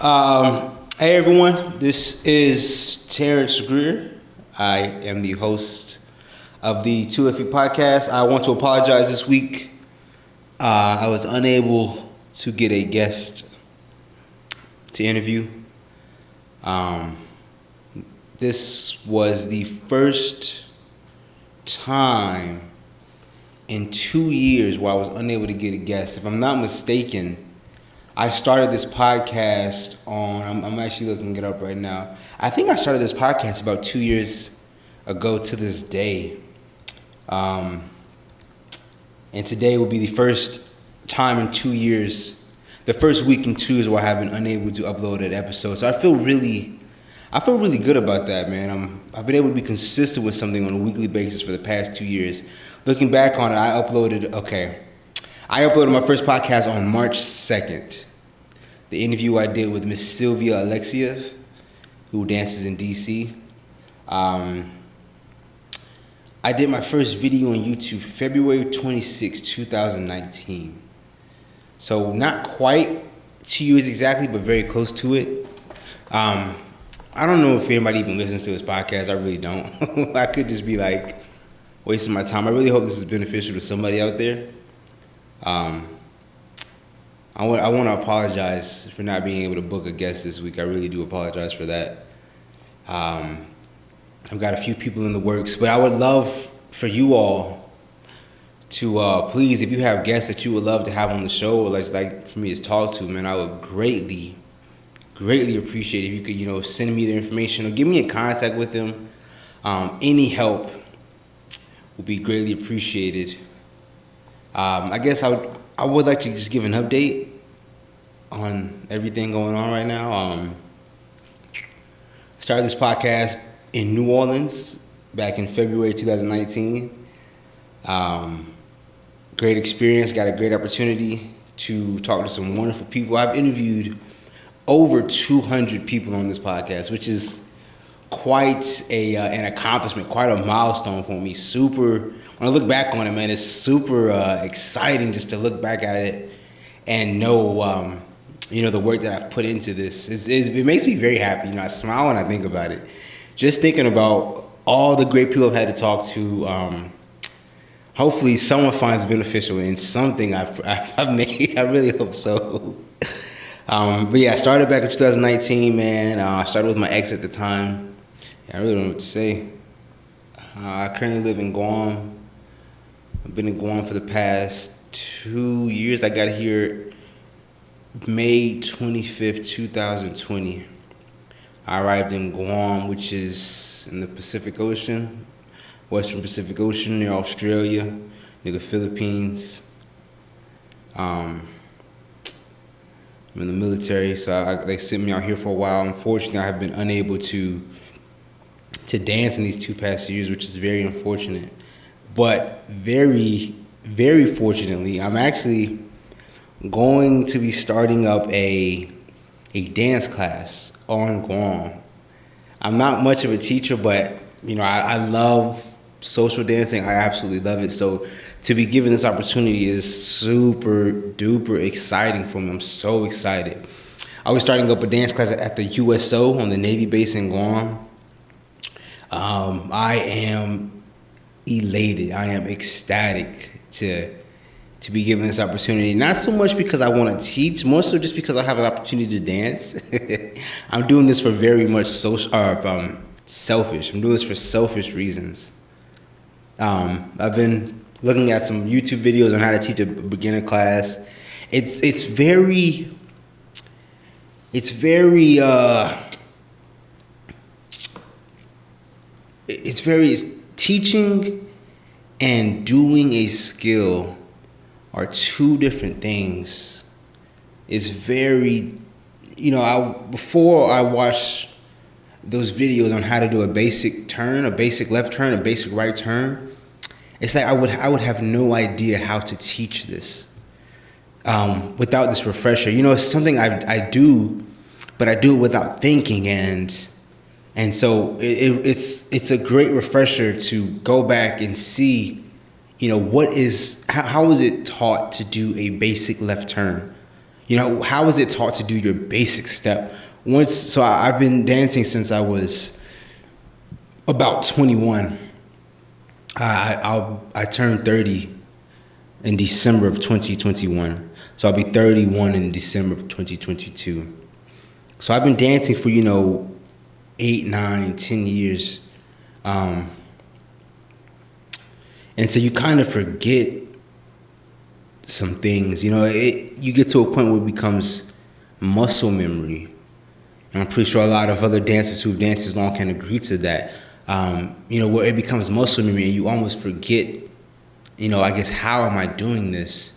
Hey everyone, this is Terrence Greer. I am the host of the 2FE podcast. I want to apologize this week. I was unable to get a guest to interview. Um, this was the first time in 2 years where I was unable to get a guest. If I'm not mistaken, I started this podcast on, I'm actually looking it up right now. I think I started this podcast about 2 years ago to this day. And today will be the first time in 2 years, the first week in 2 years where I have been unable to upload an episode. So I feel really good about that, man. I've been able to be consistent with something on a weekly basis for the past 2 years. Looking back on it, I uploaded my first podcast on March 2nd. The interview I did with Miss Sylvia Alexiev, who dances in DC. I did my first video on YouTube February 26, 2019. So not quite 2 years exactly, but very close to it. I don't know if anybody even listens to this podcast. I really don't. I could just be like wasting my time. I really hope this is beneficial to somebody out there. I want to apologize for not being able to book a guest this week. I really do apologize for that. I've got a few people in the works, but I would love for you all to please, if you have guests that you would love to have on the show, or like for me to talk to, man, I would greatly appreciate if you could, send me their information or give me a contact with them. Any help will be greatly appreciated. I guess I would like to just give an update on everything going on right now. I started this podcast in New Orleans back in February 2019. Great experience, got a great opportunity to talk to some wonderful people. I've interviewed over 200 people on this podcast, which is quite an accomplishment, quite a milestone for me. When I look back on it, man, it's super exciting just to look back at it and know, the work that I've put into this. It makes me very happy. I smile when I think about it. Just thinking about all the great people I've had to talk to. Hopefully someone finds beneficial in something I've made. I really hope so. But yeah, I started back in 2019, man. I started with my ex at the time. I really don't know what to say. I currently live in Guam. I've been in Guam for the past 2 years. I got here May 25th, 2020. I arrived in Guam, which is in the Pacific Ocean, Western Pacific Ocean, near Australia, near the Philippines. I'm in the military, so they sent me out here for a while. Unfortunately, I have been unable to dance in these 2 past years, which is very unfortunate. But very, very fortunately, I'm actually going to be starting up a dance class on Guam. I'm not much of a teacher, but I love social dancing. I absolutely love it. So to be given this opportunity is super duper exciting for me. I'm so excited. I was starting up a dance class at the USO on the Navy base in Guam. I am elated. I am ecstatic to be given this opportunity. Not so much because I want to teach, more so just because I have an opportunity to dance. I'm doing this for very much selfish. I'm doing this for selfish reasons. I've been looking at some YouTube videos on how to teach a beginner class. It's very teaching and doing a skill are two different things. It's very, before I watch those videos on how to do a basic turn, a basic left turn, a basic right turn, it's like I would have no idea how to teach this without this refresher. It's something I do, but I do it without thinking, and so it's a great refresher to go back and see, how is it taught to do a basic left turn? how is it taught to do your basic step? I've been dancing since I was about 21. I turned 30 in December of 2021. So I'll be 31 in December of 2022. So I've been dancing for, 8, 9, 10 years. And so you kind of forget some things. You get to a point where it becomes muscle memory. And I'm pretty sure a lot of other dancers who've danced as long can agree to that. Where it becomes muscle memory and you almost forget, I guess, how am I doing this?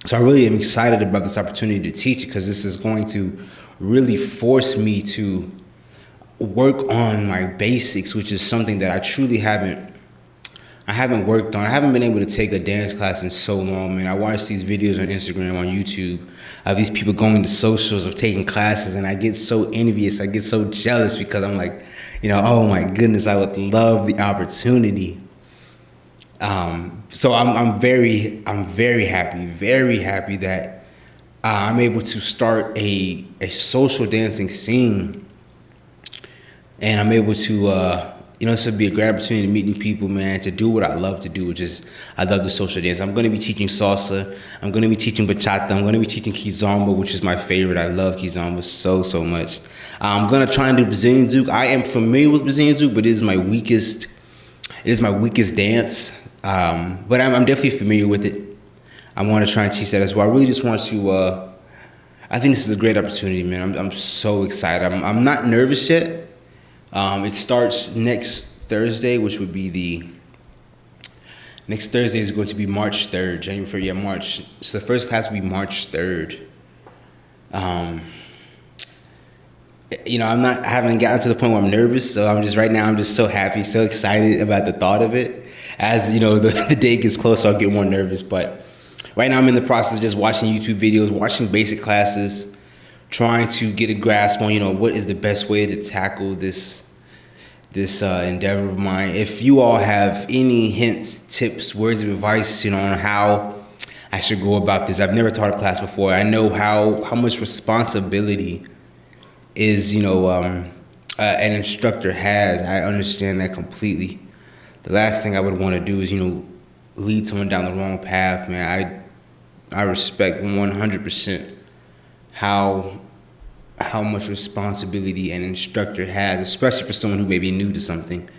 So I really am excited about this opportunity to teach, because this is going to really force me to work on my basics, which is something that I truly haven't worked on. I haven't been able to take a dance class in so long, man. I watch these videos on Instagram, on YouTube, of these people going to socials of taking classes, and I get so envious. I get so jealous, because I'm like, oh my goodness, I would love the opportunity. So I'm very happy that I'm able to start a social dancing scene, and I'm able to this would be a great opportunity to meet new people, man, to do what I love to do, which is I love the social dance. I'm going to be teaching salsa. I'm going to be teaching bachata. I'm going to be teaching kizomba, which is my favorite. I love kizomba so much. I'm going to try and do Brazilian zouk. I am familiar with Brazilian zouk, but it is my weakest dance. But I'm definitely familiar with it. I want to try and teach that as well. I really just want to. I think this is a great opportunity, man. I'm so excited. I'm not nervous yet. It starts next Thursday, which would be next Thursday is going to be March 3rd, January 3rd, March. So the first class will be March 3rd. I haven't gotten to the point where I'm nervous, so I'm just so happy, so excited about the thought of it. As, the day gets closer, I'll get more nervous, but right now I'm in the process of just watching YouTube videos, watching basic classes, trying to get a grasp on, what is the best way to tackle this endeavor of mine. If you all have any hints, tips, words of advice, on how I should go about this. I've never taught a class before. I know how much responsibility is, an instructor has. I understand that completely. The last thing I would want to do is, lead someone down the wrong path, man. I respect 100% how much responsibility an instructor has, especially for someone who may be new to something.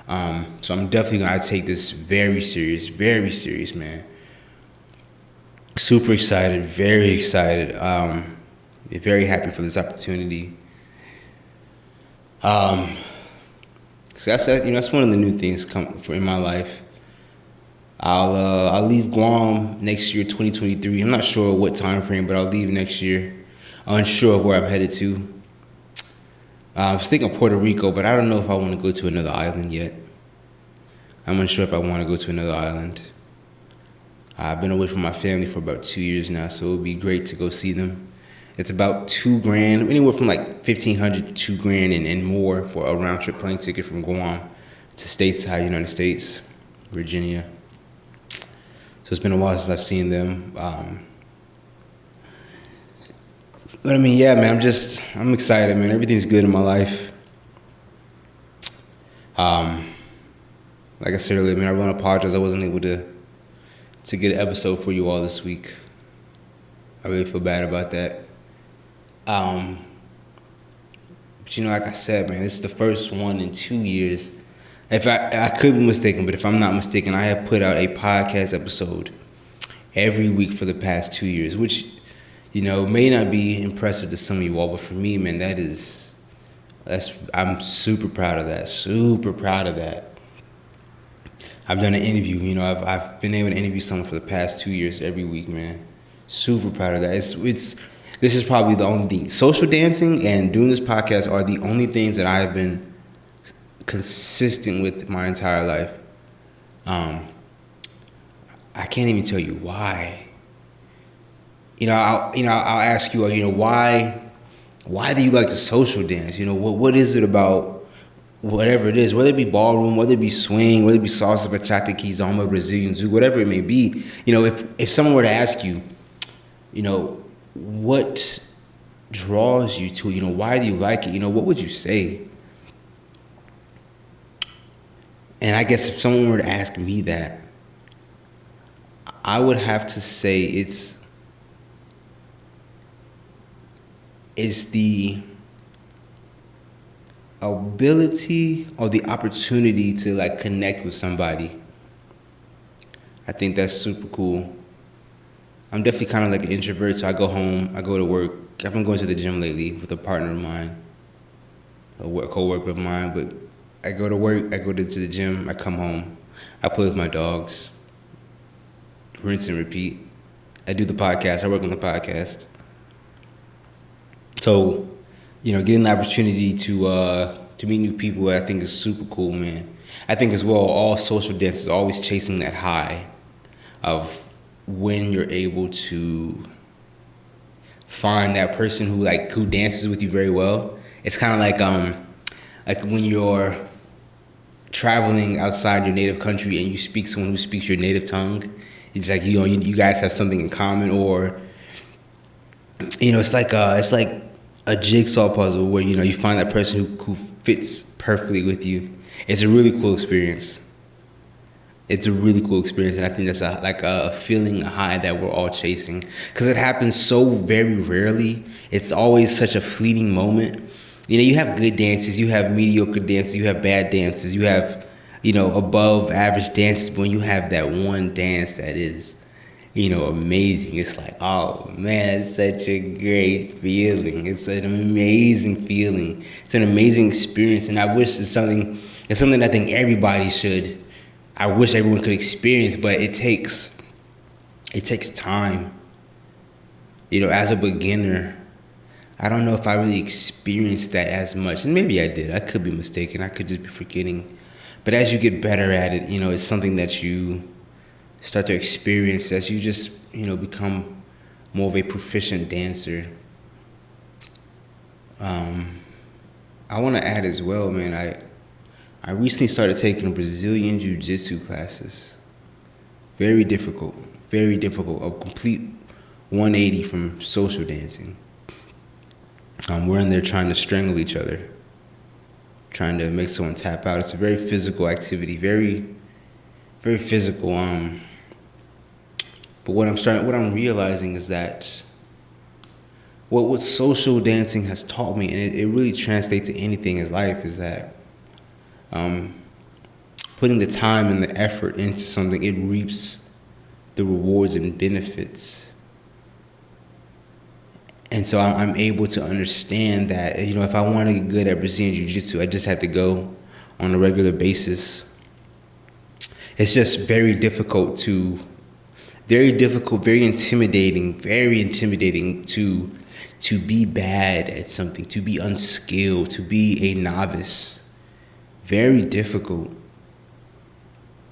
So I'm definitely going to take this very serious, man. Super excited, very excited. Very happy for this opportunity. So that's one of the new things in my life. I'll leave Guam next year, 2023. I'm not sure what time frame, but I'll leave next year. I'm unsure of where I'm headed to. I was thinking Puerto Rico, but I don't know if I want to go to another island yet. I'm unsure if I want to go to another island. I've been away from my family for about 2 years now, so it would be great to go see them. It's about $2,000, anywhere from like $1,500 to $2,000 and more for a round trip plane ticket from Guam to stateside United States, Virginia. So it's been a while since I've seen them. But I mean, yeah, man, I'm excited, man. Everything's good in my life. Like I said earlier, man, I want to apologize. I wasn't able to get an episode for you all this week. I really feel bad about that. But like I said, man, it's the first one in 2 years. If I could be mistaken, but if I'm not mistaken, I have put out a podcast episode every week for the past 2 years, which, may not be impressive to some of you all, but for me, man, I'm super proud of that. Super proud of that. I've done an interview, I've been able to interview someone for the past 2 years every week, man. Super proud of that. This is probably the only thing. Social dancing and doing this podcast are the only things that I have been consistent with my entire life. I can't even tell you why. I'll ask you, why do you like to social dance? What is it about whatever it is, whether it be ballroom, whether it be swing, whether it be salsa, bachata, kizomba, Brazilian zouk, whatever it may be. If someone were to ask you, what draws you to it? Why do you like it? What would you say? And I guess if someone were to ask me that, I would have to say it's the ability or the opportunity to like connect with somebody. I think that's super cool. I'm definitely kind of like an introvert, so I go home, I go to work. I've been going to the gym lately with a partner of mine, a co-worker of mine, but I go to work, I go to the gym, I come home, I play with my dogs, rinse and repeat. I do the podcast, I work on the podcast. So, getting the opportunity to meet new people, I think is super cool, man. I think as well, all social dancers are always chasing that high of when you're able to find that person who dances with you very well. It's kind of like when you're traveling outside your native country and you speak someone who speaks your native tongue. It's like you guys have something in common, or it's like a jigsaw puzzle where you find that person who fits perfectly with you. It's a really cool experience. It's a really cool experience, and I think that's a feeling, a high that we're all chasing, because it happens so very rarely. It's always such a fleeting moment. You have good dances, you have mediocre dances, you have bad dances, you have above average dances. But when you have that one dance that is amazing, it's like, oh man, it's such a great feeling. It's an amazing feeling. It's an amazing experience, and I wish it's something I think everybody should. I wish everyone could experience, but it takes time. As a beginner, I don't know if I really experienced that as much, and maybe I did. I could be mistaken. I could just be forgetting. But as you get better at it, it's something that you start to experience as you just, become more of a proficient dancer. I want to add as well, man, I recently started taking Brazilian Jiu-Jitsu classes. Very difficult, a complete 180 from social dancing. We're in there trying to strangle each other, trying to make someone tap out. It's a very physical activity, very, very physical. But what I'm realizing is that what social dancing has taught me, and it really translates to anything in life, is that putting the time and the effort into something, it reaps the rewards and benefits. And so I'm able to understand that, if I want to get good at Brazilian Jiu-Jitsu, I just have to go on a regular basis. It's just very difficult, very intimidating to be bad at something, to be unskilled, to be a novice. Very difficult.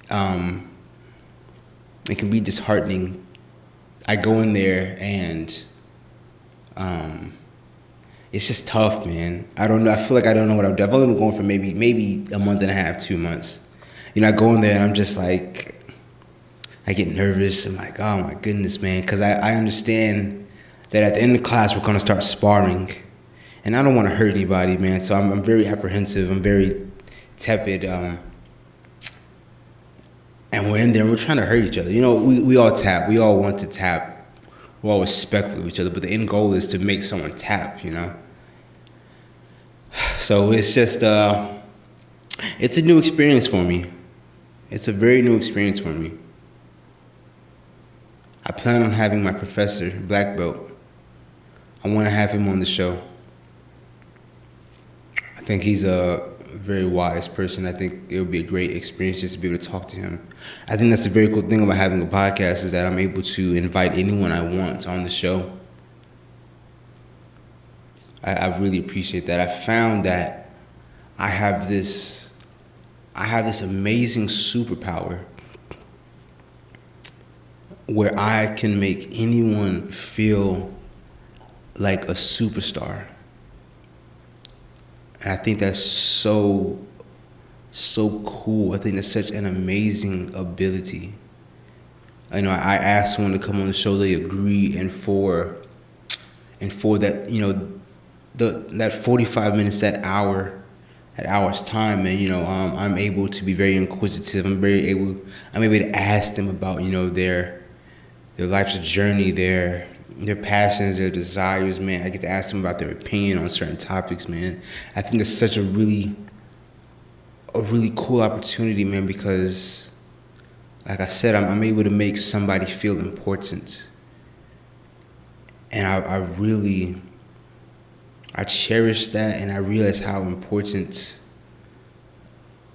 It can be disheartening. I go in there and it's just tough, man. I don't know. I feel like I don't know what I'm doing. I've only been going for maybe a month and a half, 2 months. I go in there and I'm just like, I get nervous. I'm like, oh my goodness, man. Because I understand that at the end of the class, we're going to start sparring. And I don't want to hurt anybody, man. So I'm very apprehensive. I'm very tepid. And we're in there and we're trying to hurt each other. We all tap. We all want to tap. We're all respectful of each other. But the end goal is to make someone tap, So it's just, it's a new experience for me. It's a very new experience for me. I plan on having my professor, Black Belt. I want to have him on the show. I think he's a very wise person. I think it would be a great experience just to be able to talk to him. I think that's the very cool thing about having a podcast, is that I'm able to invite anyone I want on the show. I really appreciate that. I found that I have this amazing superpower where I can make anyone feel like a superstar. And I think that's so cool. I think that's such an amazing ability. I asked someone to come on the show, they agree, and for and for that, that 45 minutes, that hour's time, man, I'm able to be very inquisitive. I'm able to ask them about, their life's journey, their passions, their desires, man. I get to ask them about their opinion on certain topics, man. I think it's such a really cool opportunity, man, because like I said, I'm able to make somebody feel important. And I cherish that, and I realize how important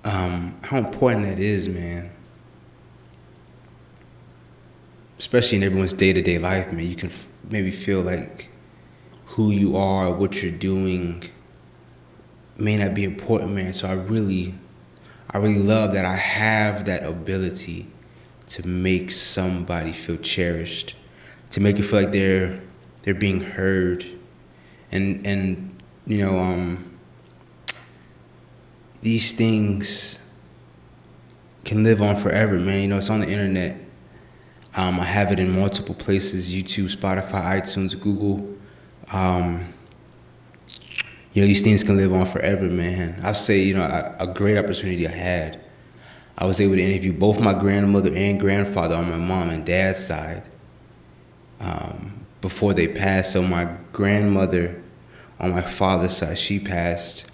that is, man. Especially in everyone's day-to-day life, man. You can maybe feel like who you are, what you're doing may not be important, man. So I really love that I have that ability to make somebody feel cherished, to make it feel like they're being heard, and these things can live on forever, man. It's on the internet. I have it in multiple places: YouTube, Spotify, iTunes, Google. These things can live on forever, man. I'll say, a great opportunity I had. I was able to interview both my grandmother and grandfather on my mom and dad's side before they passed. So my grandmother on my father's side, she passed,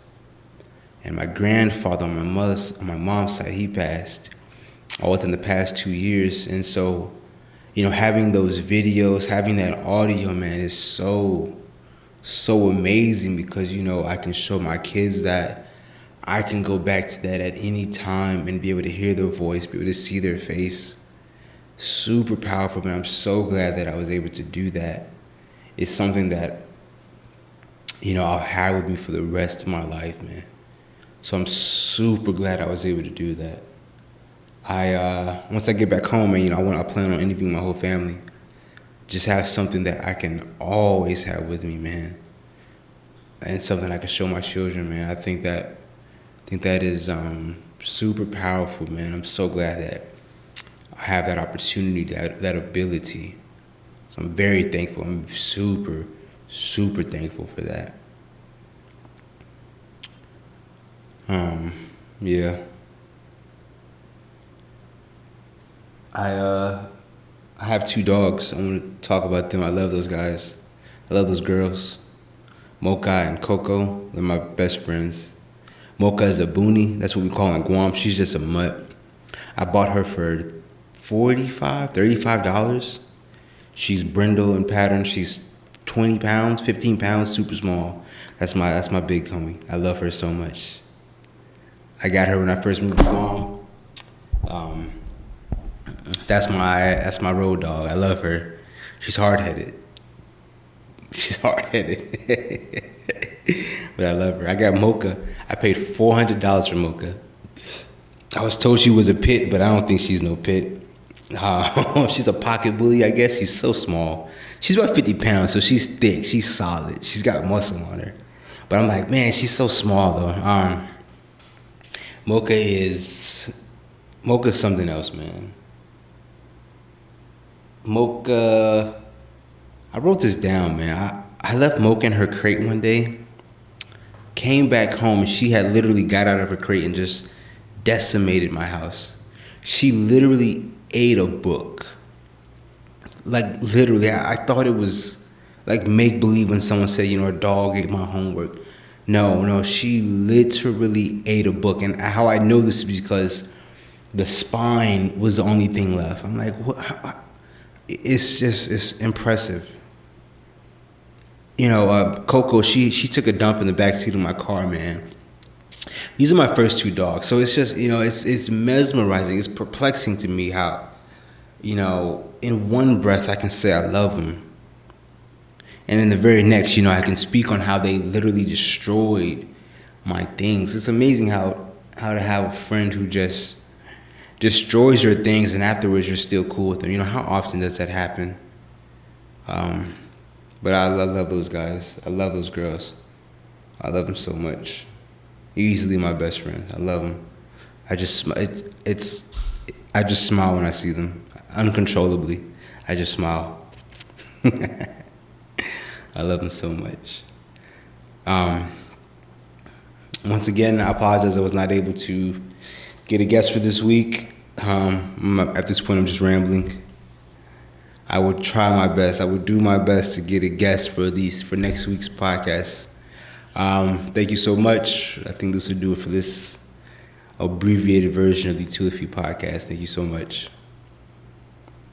and my grandfather on my mom's side, he passed, all within the past 2 years. And so, having those videos, having that audio, man, is so amazing, because I can show my kids that I can go back to that at any time and be able to hear their voice, be able to see their face. Super powerful, man. I'm so glad that I was able to do that. It's something that I'll have with me for the rest of my life, man. So I'm super glad I was able to do that. Once I get back home, man, I plan on interviewing my whole family. Just have something that I can always have with me, man, and something I can show my children, man. I think that is super powerful, man. I'm so glad that I have that opportunity, that ability. So I'm very thankful. I'm super, super thankful for that. Yeah. I have 2 dogs. I want to talk about them. I love those guys. I love those girls. Mocha and Coco, they're my best friends. Mocha is a boonie. That's what we call in Guam. She's just a mutt. I bought her for $35. She's brindle in pattern. She's 20 pounds, 15 pounds, super small. That's my big homie. I love her so much. I got her when I first moved to Guam. That's my road dog. I love her. She's hard-headed. But I love her. I got Mocha. I paid $400 for Mocha. I was told she was a pit, but I don't think she's no pit. She's a pocket bully, I guess. She's so small. She's about 50 pounds, so she's thick. She's solid. She's got muscle on her. But I'm like, man, she's so small, though. Mocha's something else, man. Mocha, I wrote this down, man. I left Mocha in her crate one day, came back home, and she had literally got out of her crate and just decimated my house. She literally ate a book. Like, literally, I thought it was like make-believe when someone said, a dog ate my homework. No, she literally ate a book. And how I know this is because the spine was the only thing left. I'm like, what? It's impressive. Coco, she took a dump in the backseat of my car, man. These are my first 2 dogs. So it's just, it's mesmerizing. It's perplexing to me how, in one breath I can say I love them. And in the very next, I can speak on how they literally destroyed my things. It's amazing how to have a friend who just destroys your things and afterwards you're still cool with them. How often does that happen? But I love those guys. I love those girls. I love them so much. Easily my best friend. I love them. I just smile when I see them, uncontrollably. I just smile. I love him so much. Once again, I apologize I was not able to get a guest for this week. At this point, I'm just rambling. I would try my best. I would do my best to get a guest for next week's podcast. Thank you so much. I think this will do it for this abbreviated version of the 2 If You podcast. Thank you so much.